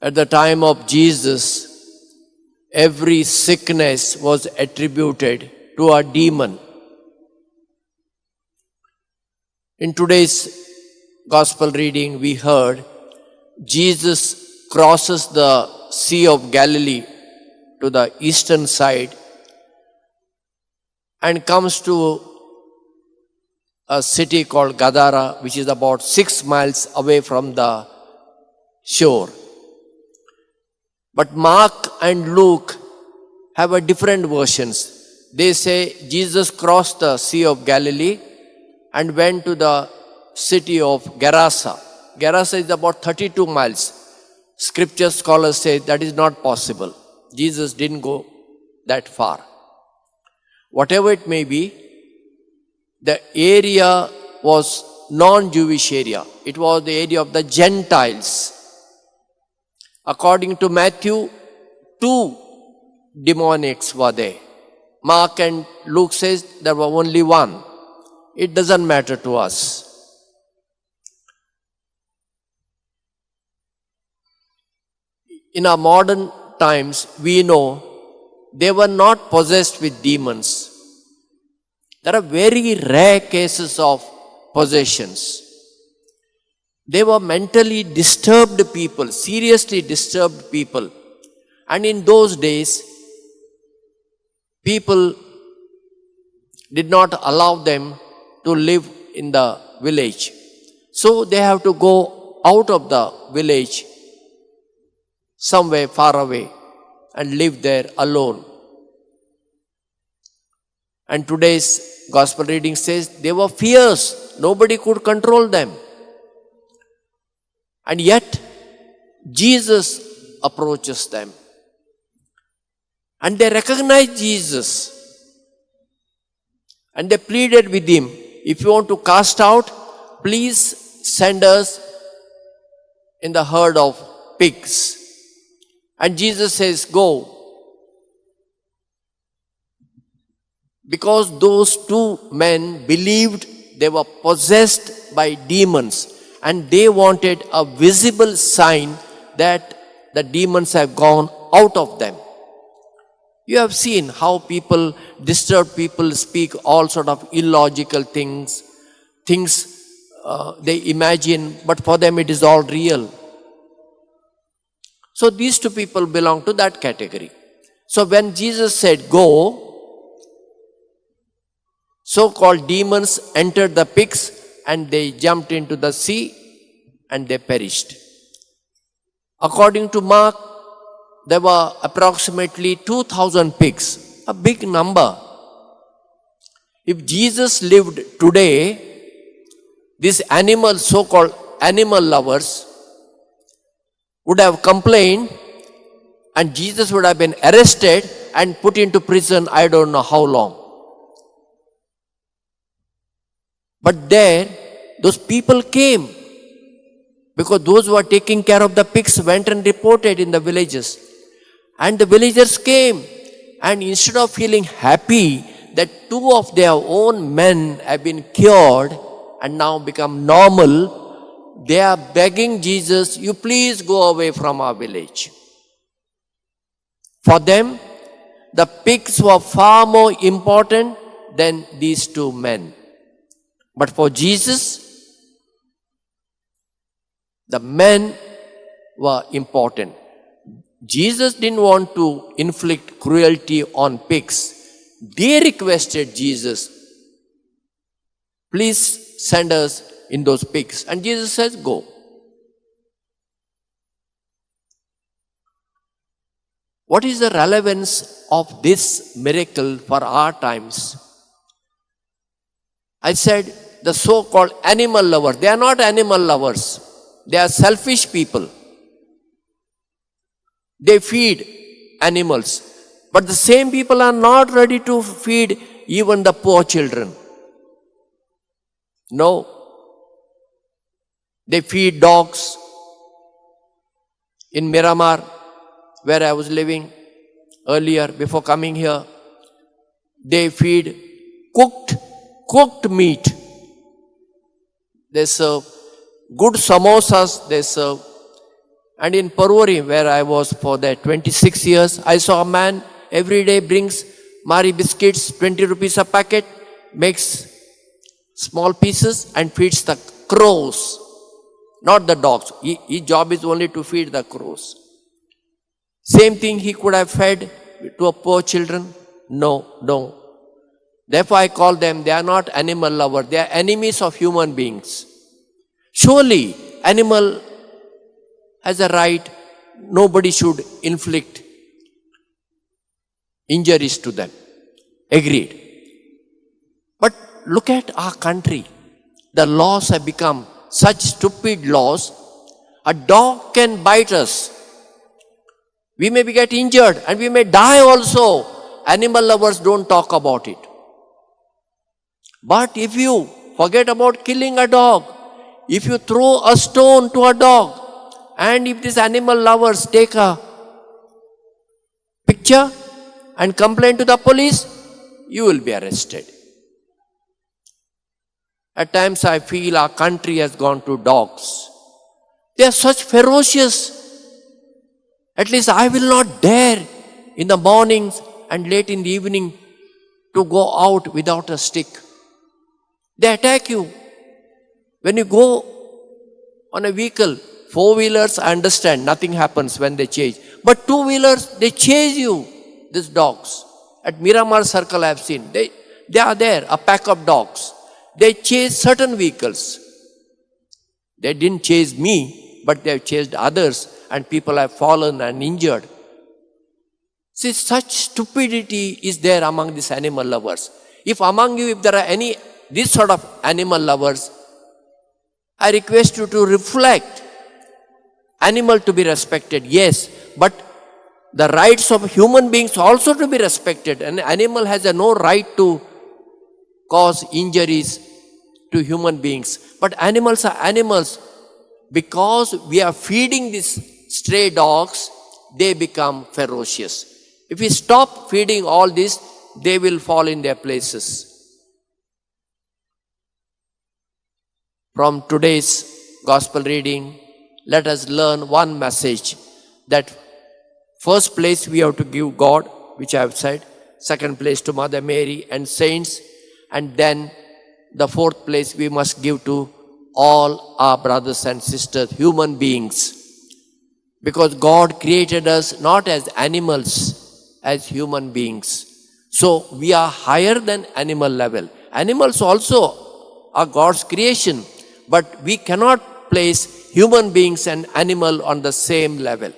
At the time of Jesus, every sickness was attributed to a demon. In today's gospel reading, we heard Jesus crosses the Sea of Galilee to the eastern side and comes to a city called Gadara, which is about 6 miles away from the shore. But Mark and Luke have a different versions. They say Jesus crossed the Sea of Galilee and went to the city of Gerasa. Gerasa is about 32 miles. Scripture scholars say that is not possible. Jesus didn't go that far. Whatever it may be, the area was non-Jewish area. It was the area of the Gentiles. According to Matthew, 2 demoniacs were there. Mark and Luke says there were only one. It doesn't matter to us. In our modern times, we know they were not possessed with demons. There are very rare cases of possessions. They were mentally disturbed people, seriously disturbed people. And in those days, people did not allow them to live in the village. So they have to go out of the village somewhere far away and live there alone. And today's gospel reading says they were fierce. Nobody could control them. And yet, Jesus approaches them. And they recognize Jesus. And they pleaded with him, if you want to cast out, please send us in the herd of pigs. And Jesus says, go. Because those two men believed they were possessed by demons and they wanted a visible sign that the demons have gone out of them. You have seen how people, disturbed people, speak all sort of illogical things they imagine, but for them it is all real. So these two people belong to that category. So when Jesus said, go, so-called demons entered the pigs and they jumped into the sea and they perished. According to Mark, there were approximately 2,000 pigs, a big number. If Jesus lived today, these animals, so-called animal lovers, would have complained and Jesus would have been arrested and put into prison I don't know how long. But there, those people came because those who were taking care of the pigs went and reported in the villages. And the villagers came and instead of feeling happy that 2 of their own men have been cured and now become normal, they are begging Jesus, you please go away from our village. For them, the pigs were far more important than these 2 men. But for Jesus, the men were important. Jesus didn't want to inflict cruelty on pigs. They requested Jesus, please send us in those pigs. And Jesus says, go. What is the relevance of this miracle for our times? I said, the so-called animal lovers, they are not animal lovers. They are selfish people. They feed animals. But the same people are not ready to feed even the poor children. No. They feed dogs. In Miramar, where I was living earlier before coming here, they feed cooked meat. They serve good samosas, they serve And in Parvori, where I was for the 26 years, I saw a man every day brings Mari biscuits, 20 rupees a packet, makes small pieces and feeds the crows, not the dogs. His job is only to feed the crows. Same thing he could have fed to a poor children. No. Therefore I call them, they are not animal lovers, they are enemies of human beings. Surely animal has a right, nobody should inflict injuries to them. Agreed. But look at our country. The laws have become such stupid laws. A dog can bite us. We may get injured and we may die also. Animal lovers don't talk about it. But if you forget about killing a dog, if you throw a stone to a dog, and if these animal lovers take a picture and complain to the police, you will be arrested. At times I feel our country has gone to dogs. They are such ferocious. At least I will not dare in the mornings and late in the evening to go out without a stick. They attack you. When you go on a vehicle, four-wheelers, I understand, nothing happens when they chase. But two-wheelers, they chase you, these dogs. At Miramar Circle I have seen, they are there, a pack of dogs. They chase certain vehicles. They didn't chase me, but they have chased others and people have fallen and injured. See, such stupidity is there among these animal lovers. If among you, if there are any, this sort of animal lovers, I request you to reflect. Animal to be respected, yes, but the rights of human beings also to be respected. An animal has no right to cause injuries to human beings. But animals are animals. Because we are feeding these stray dogs, they become ferocious. If we stop feeding all this, they will fall in their places. From today's gospel reading, let us learn one message, that first place we have to give God, which I have said, second place to Mother Mary and saints, and then the fourth place we must give to all our brothers and sisters, human beings. Because God created us not as animals, as human beings. So we are higher than animal level. Animals also are God's creation, but we cannot place human beings and animal on the same level.